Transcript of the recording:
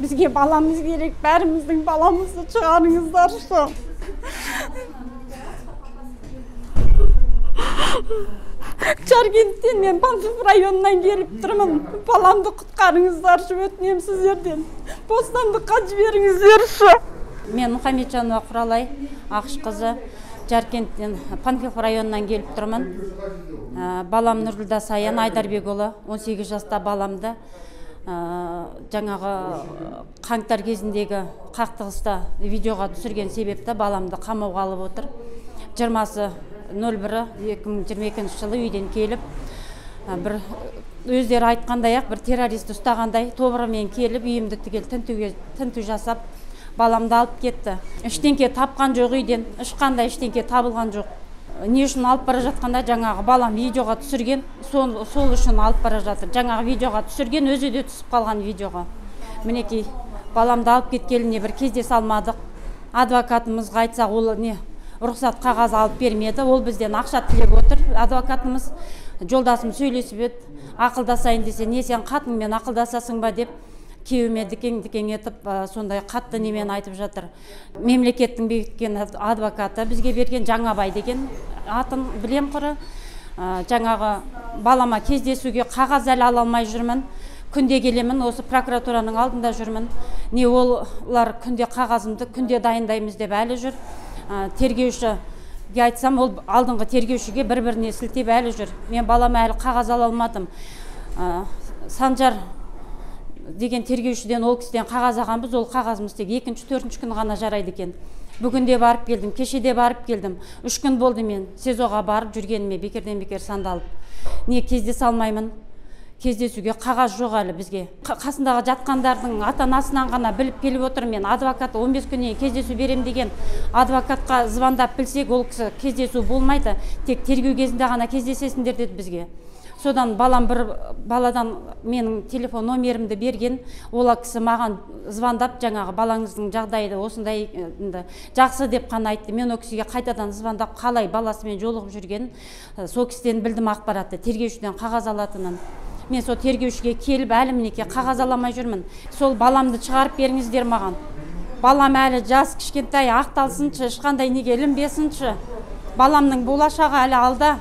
Бізге баламыз керек, бәріміздің баламызды шығарыңыздаршы. Жаркенттен мен Панфилов районынан келіп тұрмын. Баламды құтқарыңыздаршы, өтінем сіздерден. Бостандыққа жіберіңіздерші. Мен Мұхамеджанова Құралай, Ақш қызы, Жаркенттен Панфилов районынан келіп тұрмын. Балам Нұрділда Саян Айдарбекұлы, 18 жаста баламды жаңағы қаңтар кезіндегі қақтығыста видеоға түсірген себепті баламды қамауға алып отыр. 20.01.2022 жылы үйден келіп, бір өздері айтқандай-ақ бір террорист ұстағандай тобырымен келіп, үйімді түгел тінту жасап, баламды алып кетті. Ештеңке тапқан жоқ үйден, ешқандай ештеңке табылған жоқ. Не үшін алып бара жатқанда жаңағы балам видеоға түсірген, сол үшін алып бара жатыр. Жаңағы видеоға түсірген, өзі де түсіп қалған видеоға. Мінекей, баламды алып кеткеліне бір кездесе алмадық. Адвокатымызға айтсақ, ол не рұқсат қағаз алып бермеді. Ол бізден ақша тілеп отыр. Адвокатымыз, жолдасым сөйлесіп еді, ақылдасайын десе, не сен қатынмен ақылдасасың ба деп, кеуіме дікең етіп, сондай қатты немен айтып жатыр. Мемлекеттің бекіткен адвокаты бізге берген Жаңабай деген атын білем құры. Жаңағы балама кездесуге қағаз әлі ала алмай жүрмін. Күнде келемін, осы прокуратураның алдында жүрмін. Не олар күнде қағазымды күнде дайындаймыз деп әлі жүр. Тергеушіге айтсам, ол алдыңғы тергеушіге бір-біріне сілтеп әлі жүр. Мен балама әлі қағаз ала алмадым. Санжар деген тергеушіден ол кісіден қағаз алғанбыз, ол қағазымыз тек 2-4 күн ғана жарайды екен. Бүгін де барып келдім, кеше де барып келдім. 3 күн болды мен СИЗОға барып жүргеніме бекерден бекер сандалып. Не кездесе алмаймын, кездесуге қағаз жоқ әлі бізге. Қасындағы жатқандардың ата-анасынан ғана біліп келіп отыр мен. Адвокат 15 күннен кездесу берем деген адвокатқа звондап білсек, ол кісі кездесу болмайды, тек тергеу кезінде ғана кездесесіңдер деді бізге. Содан балам бір баладан менің телефон номерімді берген, ол кісі маған звондап, жаңағы балаңыздың жағдайы осындай жақсы деп қана айтты. Мен ол кісіге қайтадан звондап, қалай баласымен жолығып жүрген, сол кісіден білдім ақпаратты, тергеушіден қағаз алатынын. Мен сол тергеушіге келіп, әлі мінеке қағаз аламай жүрмін. Сол баламды шығарып беріңіздер маған. Балам әлі жас, кішкентай, ақталсыншы, ешқандай неге ілінбесінші. Баламның болашағы әлі алда.